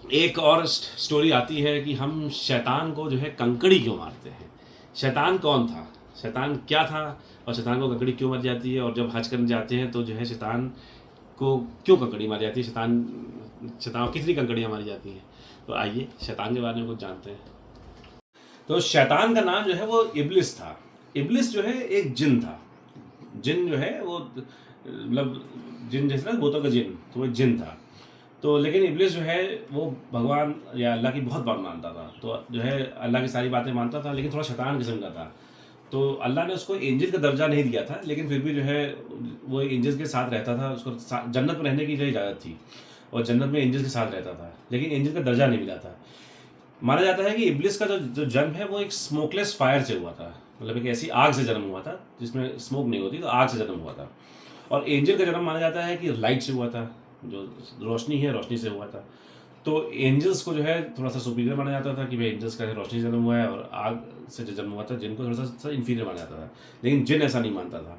एक और स्टोरी आती है कि हम शैतान को जो है कंकड़ी क्यों मारते हैं। शैतान कौन था, शैतान क्या था, और शैतान को कंकड़ी क्यों मर जाती है, और जब हज करने जाते हैं तो जो है शैतान को क्यों कंकड़ी मारी जाती है, शैतान शैतान को कितनी कंकड़ियाँ मारी जाती हैं। तो आइए शैतान के बारे में कुछ जानते हैं। तो शैतान का नाम जो है वो इब्लिस था। इब्लिस जो है एक जिन था। जिन जो है वो मतलब जिन जैसे ना बोतल का जिन, तो वो जिन था। तो लेकिन इब्लिस जो है वो भगवान या अल्लाह की बहुत बात मानता था। तो जो है अल्लाह की सारी बातें मानता था, लेकिन थोड़ा शैतान किस्म का था। तो अल्लाह ने उसको एंजल का दर्जा नहीं दिया था, लेकिन फिर भी जो है वो एंजल्स के साथ रहता था। उसको जन्नत में रहने की जो इजाज़त थी, और जन्नत में एंजल्स के साथ रहता था, लेकिन एंजल का दर्जा नहीं मिला था। माना जाता है कि इब्लिस का जो जन्म है वो एक स्मोकलेस फायर से हुआ था। मतलब एक ऐसी आग से जन्म हुआ था जिसमें स्मोक नहीं होती, तो आग से जन्म हुआ था। और एंजल का जन्म माना जाता है कि लाइट से हुआ था, जो रोशनी है रोशनी से हुआ था। तो एंजल्स को जो है थोड़ा सा सुपीरियर माना जाता था कि भाई एंजल्स का रोशनी से जन्म हुआ है, और आग से जो जन्म हुआ था जिनको थोड़ा सा इन्फीरियर माना जाता था। लेकिन जिन ऐसा नहीं मानता था।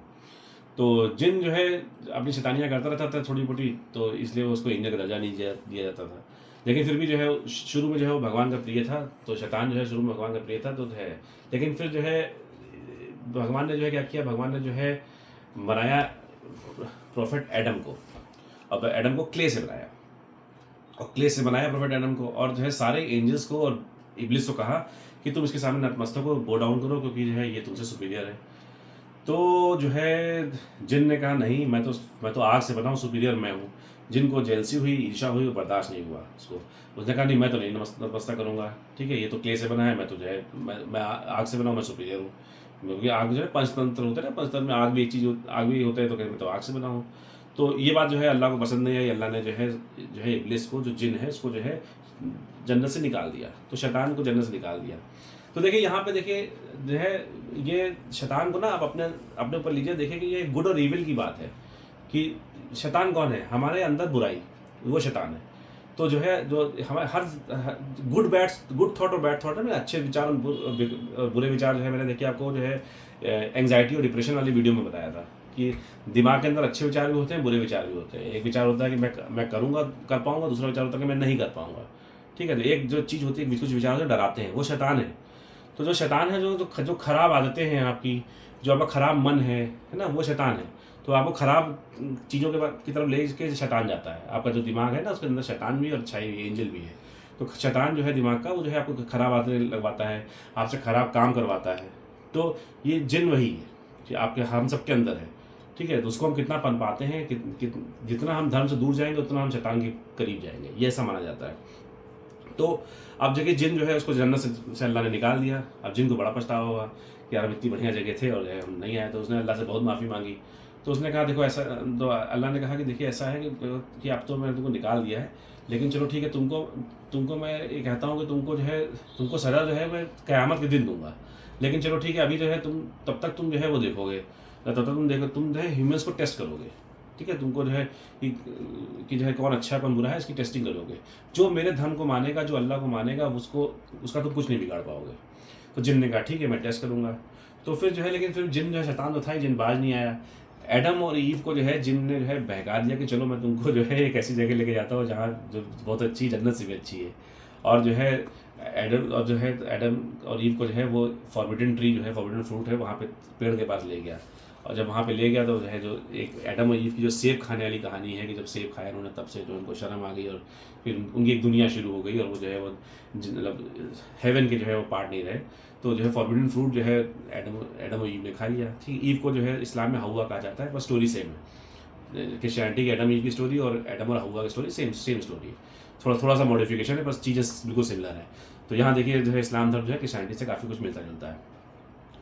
तो जिन जो है अपनी शैतानियाँ करता रहता था थोड़ी मोटी, तो इसलिए उसको एंजल का दर्जा नहीं दिया जाता था। लेकिन फिर भी जो है शुरू में जो है वो भगवान का प्रिय था। तो शैतान जो है शुरू में भगवान का प्रिय था तो है। लेकिन फिर जो है भगवान ने जो है क्या किया, भगवान ने जो है बनाया प्रोफेट एडम को। अब एडम को क्ले से बनाया, और क्ले से बनाया प्रोफेट एडम को, और जो है सारे एंजल्स को और इब्लिस को कहा कि तुम इसके सामने नतमस्तक हो, बो डाउन करो, क्योंकि जो है ये तुमसे सुपीरियर है। तो जो है जिन ने कहा नहीं, मैं तो आग से बना हूँ, सुपीरियर मैं हूँ। जिन को जेलसी हुई, ईर्षा हुई, वो बर्दाश्त नहीं हुआ उसको। उसने कहा नहीं, मैं तो नहीं नतमस्तक करूँगा। ठीक है, ये तो क्ले से बना है, मैं तो जो है मैं आग से बना हूँ, मैं सुपीरियर हूँ। क्योंकि आग जो है पंचतंत्र होते हैं ना, पंचतंत्र में आग भी एक चीज़, आग भी होता है, तो कहते मैं तो आग से बना हूँ। तो ये बात जो है अल्लाह को पसंद नहीं आई। अल्लाह ने जो है इब्लिस को, जो जिन है, उसको जो है जन्नत से निकाल दिया। तो शैतान को जन्नत से निकाल दिया। तो देखिए यहाँ पे देखिए जो है ये शैतान को ना आप अपने अपने ऊपर लीजिए। देखिए कि ये गुड और ईविल की बात है कि शैतान कौन है, हमारे अंदर बुराई, वो शैतान है। तो जो है जो हमारे हर गुड थॉट और बैड थॉट है ना, अच्छे विचार और बुरे विचार जो है, मैंने देखिए आपको जो है एंग्जाइटी और डिप्रेशन वाली वीडियो में बताया था कि दिमाग के अंदर अच्छे विचार भी होते हैं, बुरे विचार भी होते हैं। एक विचार होता है कि मैं करूँगा, कर पाऊंगा, दूसरा विचार होता है कि मैं नहीं कर पाऊंगा। ठीक है, तो एक जो चीज़ होती है, कुछ विचार होते हैं डराते हैं, वो शैतान है। तो जो शैतान है, जो खराब आदतें हैं आपकी, जो आपका खराब मन है ना, वो शैतान है। तो आपको खराब चीज़ों की तरफ ले के शैतान जाता है। आपका जो दिमाग है ना, उसके अंदर शैतान भी और अच्छाई भी, एंजल भी है। तो शैतान जो है दिमाग का, वो जो है आपको खराब आदतें लगवाता है, आपसे खराब काम करवाता है। तो ये जिन वही है कि आपके हम सबके अंदर है। ठीक है, तो उसको हम कितना पन पाते हैं, जितना हम धर्म से दूर जाएंगे उतना हम शैतान के करीब जाएंगे, ये ऐसा माना जाता है। तो अब जगह जिन जो है उसको जन्नत से अल्लाह ने निकाल दिया। अब जिन को बड़ा पछतावा हुआ कि यार हम इतनी बढ़िया जगह थे और हम नहीं आए। तो उसने अल्लाह से बहुत माफ़ी मांगी। तो उसने कहा देखो ऐसा, तो अल्लाह ने कहा कि देखिए ऐसा है कि अब तो मैंने तुमको निकाल दिया है, लेकिन चलो ठीक है, तुमको तुमको मैं ये कहता हूँ कि तुमको जो है, तुमको सज़ा जो है मैं क़यामत के दिन दूंगा। लेकिन चलो ठीक है, अभी जो है तुम तब तक तुम जो है वो देखोगे, तब तक तुम जो है ह्यूमन्स को टेस्ट करोगे। ठीक है, तुमको जो है कि जो है कौन अच्छा कौन बुरा है, इसकी टेस्टिंग करोगे। जो मेरे धर्म को मानेगा, जो अल्लाह को मानेगा, उसको उसका तुम कुछ नहीं बिगाड़ पाओगे। तो जिन ने कहा ठीक है, मैं टेस्ट करूँगा। तो फिर जो है, लेकिन फिर जिन जो है शैतान तो था ही, जिन बाज नहीं आया। एडम और ईव को जो है जिन ने जो है बहका दिया कि चलो मैं तुमको जो है एक ऐसी जगह लेके जाता हूँ जहाँ जो बहुत अच्छी, जन्नत से भी अच्छी है। और जो है एडम और ईव को जो है वो फॉरबिडन ट्री, जो है फॉरबिडन फ्रूट है, वहाँ पे पेड़ के पास ले गया। और जब वहाँ पे ले गया तो जो है जो एक एडम और ईव की जो सेब खाने वाली कहानी है कि जब सेब खाया उन्होंने, तब से जो उनको शर्म आ गई, और फिर उनकी एक दुनिया शुरू हो गई, और वो जो है वो मतलब हेवन के जो है वो पार्ट नहीं रहे। तो जो है फॉरबिडन फ्रूट जो है एडम और ईव ने खा लिया। ठीक, ईव को जो है इस्लाम में हवा कहा जाता है, बस स्टोरी सेम है। क्रिश्चियनिटी की एडम ईव की स्टोरी और एडम और हवा की स्टोरी सेम स्टोरी है। थोड़ा सा मॉडिफिकेशन है, बस चीज़ें बिल्कुल सिमिलर है। तो यहाँ देखिए जो है इस्लाम धर्म जो है क्रिश्चियनिटी से काफ़ी कुछ मिलता जुलता है।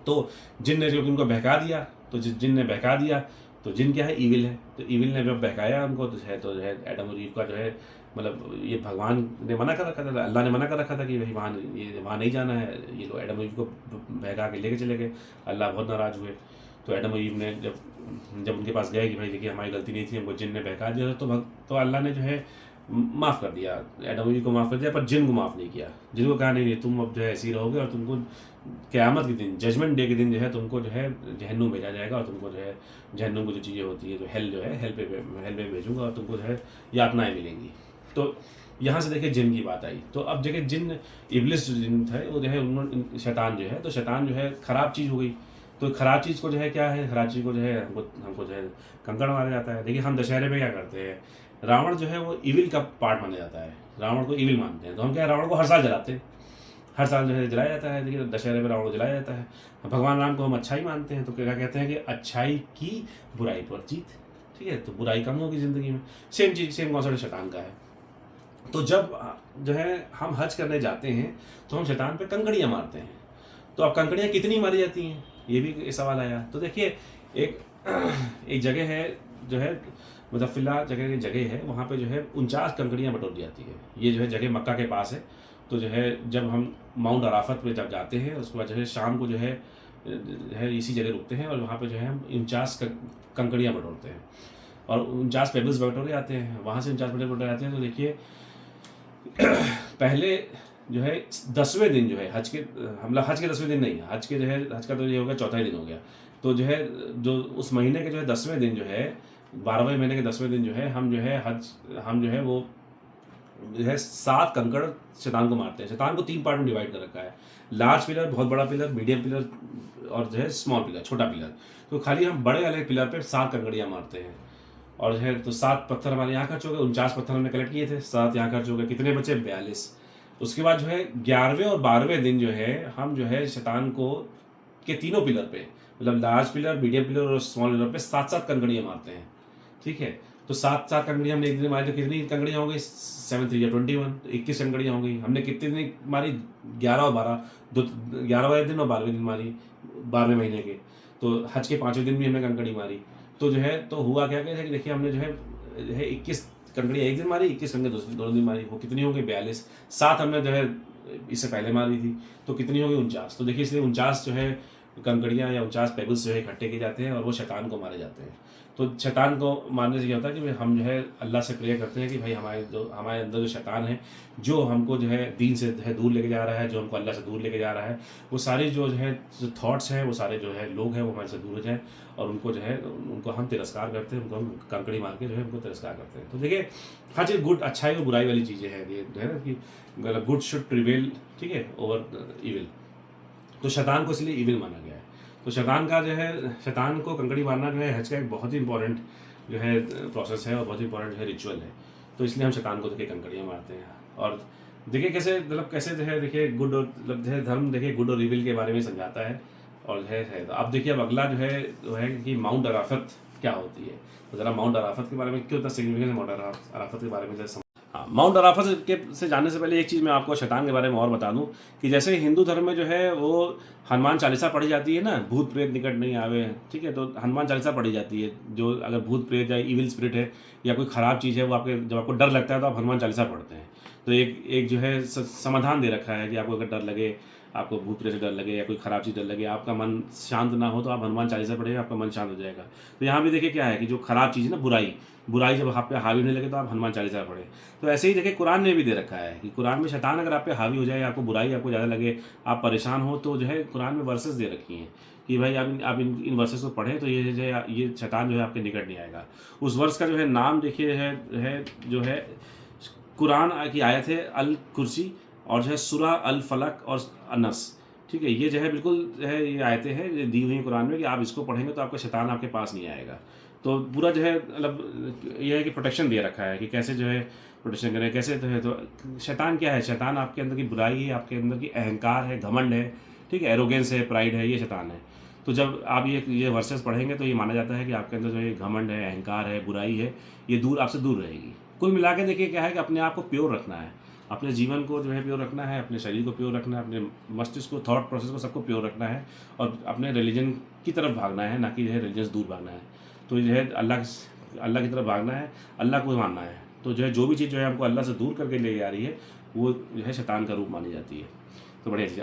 तो जिन ने जो उनको बहका दिया, तो जिन ने बहका दिया, तो जिन क्या है, ईविल है। तो ईविल ने जब बहकाया उनको, तो जो है एडम और ईव का जो है मतलब ये भगवान ने मना कर रखा था, अल्लाह ने मना कर रखा था कि भाई वहाँ नहीं जाना है। ये लोग एडम और ईव को बहका के लेके चले गए। अल्लाह बहुत नाराज़ हुए। तो एडम और ईव ने जब उनके पास गए कि भाई देखिए हमारी गलती नहीं थी, हमको जिन ने बहका दिया, तो अल्लाह ने जो है माफ़ कर दिया, एडम और ईव को माफ़ कर दिया, पर जिन को माफ़ नहीं किया। जिन को कहा नहीं तुम अब जो है ऐसे ही रहोगे, और तुमको क़यामत के दिन, जजमेंट डे के दिन जो है तुमको जो है जहन्नुम भेजा जाएगा, और तुमको जो है जहन्नुम की जो चीज़ें होती है, जो हेल जो है हेल पे भेजूंगा, और तुमको जो है यातनाएँ मिलेंगी। तो यहाँ से देखिए जिन की बात आई, तो अब देखिए जिन, इब्लिस जो जिन थे वो जो है उन्होंने, शैतान जो है, तो शैतान जो है ख़राब चीज़ हो गई। तो ख़राब चीज़ को जो है क्या है, ख़राब चीज़ को जो है हमको जो है कंकड़ मारा जाता है। देखिए हम दशहरे में क्या करते हैं, रावण जो है वो इविल का पार्ट माना जाता है, रावण को इविल मानते हैं, तो हम क्या है, रावण को हर साल जलाते हैं, हर साल जो है जलाया जाता है। देखिए दशहरे में रावण को जलाया जाता है। भगवान राम को हम अच्छाई मानते हैं, तो क्या कहते हैं कि अच्छाई की बुराई पर जीत, ठीक है, तो बुराई कम होगी ज़िंदगी में। सेम चीज़, सेम कॉन्सेप्ट शैतान का है। तो जब जो है हम हज करने जाते हैं तो हम शैतान पे कंकड़ियाँ मारते हैं। तो अब कंकड़ियाँ कितनी मारी जाती हैं, ये भी सवाल आया। तो देखिए एक एक जगह है जो है मुज़फ़्फ़िला जगह है, वहाँ पे जो है 49 कंकड़ियाँ बटोर दी जाती है। ये जो है जगह मक्का के पास है। तो जो है जब हम माउंट अराफत पे जब जाते हैं, उसके बाद जो है शाम को जो है इसी जगह रुकते हैं, और वहाँ पे जो है हम 49 कंकड़ियाँ बटोरते हैं, और 49 पेबल्स बटोरे जाते हैं। वहाँ से 49 पेबल्स बटोरे जाते हैं। तो देखिए पहले जो है 10वें दिन जो है हज के, हम लोग हज के 10वें दिन नहीं, हज के जो है, हज का तो ये हो गया चौथा ही दिन हो गया। तो जो है जो उस महीने के जो है 10वें दिन जो है, 12वें महीने के 10वें दिन जो है हम जो है हम जो है वो जो है 7 कंकड़ शैतान को मारते हैं। शैतान को 3 पार्ट में डिवाइड कर रखा है, लार्ज पिलर, बहुत बड़ा पिलर, मीडियम पिलर, और जो है स्मॉल पिलर, छोटा पिलर। तो खाली हम बड़े वाले पिलर पे 7 कंकड़ियाँ मारते हैं, और जो है तो 7 पत्थर हमारे यहाँ खर्च हो गए, 49 पत्थर हमने कलेक्ट किए थे, 7 यहाँ खर्च हो गए, कितने बचे, 42। उसके बाद जो है 11वें और 12वें दिन जो है हम जो है शैतान को के तीनों पिलर पे, मतलब लार्ज पिलर, मीडियम पिलर और स्मॉल पिलर पे 7-7 कंकड़ियाँ मारते हैं, ठीक है। तो 7-7 कंकड़ियाँ हमने एक दिन मारी, तो कितनी कंकड़ियाँ हो गई, 7 3 21, 21 कंकड़ियाँ हो गई। हमने कितने दिन मारी, 11 और 12, 11वें दिन और 12वें दिन मारी, 12वें महीने के। तो हज के 5वें दिन भी हमने कंकड़ी मारी। तो जो है तो हुआ क्या कि देखिए हमने जो है 21 कंकड़ियाँ एक दिन मारी, 21 कंकड़ियाँ दोनों दिन मारी, वो कितनी हो गई, 42। 7 हमने जो है इससे पहले मारी थी, तो कितनी हो गई, 49। तो देखिए इसलिए 49 जो है कंकड़ियाँ या 49 पेबल्स जो है इकट्ठे किए जाते हैं, और वो शैतान को मारे जाते हैं। तो शैतान को मारने से क्या होता है कि हम जो है अल्लाह से प्रेयर करते हैं कि भाई हमारे अंदर जो शैतान है, जो हमको जो है दीन से जो है दूर लेके जा रहा है, जो हमको अल्लाह से दूर लेके जा रहा है, वो सारी जो है जो थॉट्स हैं, वो सारे जो है लोग हैं, वो हमारे से दूर हो जाएँ, और उनको जो है उनको हम तिरस्कार करते हैं, उनको हम कंकड़ी मार के जो है उनको तिरस्कार करते हैं। तो देखिए हर चीज़ गुड, अच्छाई और बुराई वाली चीज़ें हैं, ये जो है ना कि मतलब गुड शुड प्रिवेल, ठीक है, ओवर इविल। तो शैतान को इसलिए इविल माना गया है। तो शैतान का जो है, शैतान को कंकड़ी मारना जो है हज का एक बहुत ही इंपॉर्टेंट जो है प्रोसेस है, और बहुत ही इंपॉर्टेंट जो है रिचुअल है। तो इसलिए हम शैतान को देखिए कंकड़ियाँ मारते हैं। और देखिए कैसे मतलब कैसे जो है देखिए गुड और मतलब जो है धर्म देखिए गुड और इविल के बारे में समझाता है, और है। तो अब देखिए अब अगला जो है कि माउंट अराफत क्या होती है। तो ज़रा माउंट अराफत के बारे में क्यों इतना सिग्निफिकेंस है, माउंट अराफत के बारे में हाँ, माउंट अराफत से जानने से पहले एक चीज़ मैं आपको शैतान के बारे में और बता दूं कि जैसे हिंदू धर्म में जो है वो हनुमान चालीसा पढ़ी जाती है ना, भूत प्रेत निकट नहीं आवे, ठीक है, तो हनुमान चालीसा पढ़ी जाती है। जो अगर भूत प्रेत या इविल स्पिरिट है या कोई ख़राब चीज़ है, वो आपके जब आपको डर लगता है तो आप हनुमान चालीसा पढ़ते हैं। तो एक जो है समाधान दे रखा है कि आपको अगर डर लगे, आपको भूत प्रेत से डर लगे या कोई ख़राब चीज़ डर लगे, आपका मन शांत ना हो, तो आप हनुमान चालीसा पढ़ेंगे, आपका मन शांत हो जाएगा। तो यहाँ भी देखिए क्या है कि जो ख़राब चीज़ है ना, बुराई जब आप पे हावी होने लगे तो आप हनुमान चालीसा पढ़ें। तो ऐसे ही देखिए कुरान में भी दे रखा है कि कुरान में शैतान अगर आप पे हावी हो जाए, आपको बुराई आपको ज़्यादा लगे, आप परेशान हो, तो जो है कुरान में वर्सेस दे रखी हैं कि भाई आप इन वर्सेस को पढ़ें, तो ये शैतान जो है आपके निकट नहीं आएगा। उस वर्स का जो है नाम देखिए है जो है कुरान की आयत है अल कुर्सी, और जो है सूरा अल फलक और अनस, ठीक है। ये जो है बिल्कुल जो है ये आयतें हैं दी हुई हैं कुरान में कि आप इसको पढ़ेंगे तो आपका शैतान आपके पास नहीं आएगा। तो पूरा जो है मतलब ये है कि प्रोटेक्शन दे रखा है कि कैसे जो है प्रोटेक्शन करें, कैसे जो है। तो शैतान क्या है, शैतान आपके अंदर की बुराई है, आपके अंदर की अहंकार है, घमंड है, ठीक है, एरोगेंस है, प्राइड है, ये शैतान है। तो जब आप ये वर्सेस पढ़ेंगे तो ये माना जाता है कि आपके अंदर जो है घमंड है, अहंकार है, बुराई है, ये आपसे दूर रहेगी। कुल मिला के देखिए क्या है कि अपने आप को प्योर रखना है, अपने जीवन को जो है प्योर रखना है, अपने शरीर को प्योर रखना है, अपने मस्तिष्क को, थॉट प्रोसेस को, सबको प्योर रखना है, और अपने रिलीजन की तरफ भागना है, ना कि जो है रिलीजन से दूर भागना है। तो जो है अल्लाह की तरफ भागना है, अल्लाह को मानना है। तो जो है जो भी चीज़ जो है हमको अल्लाह से दूर करके ले जा रही है, वो जो है शैतान का रूप मानी जाती है। तो बढ़िया चीज़।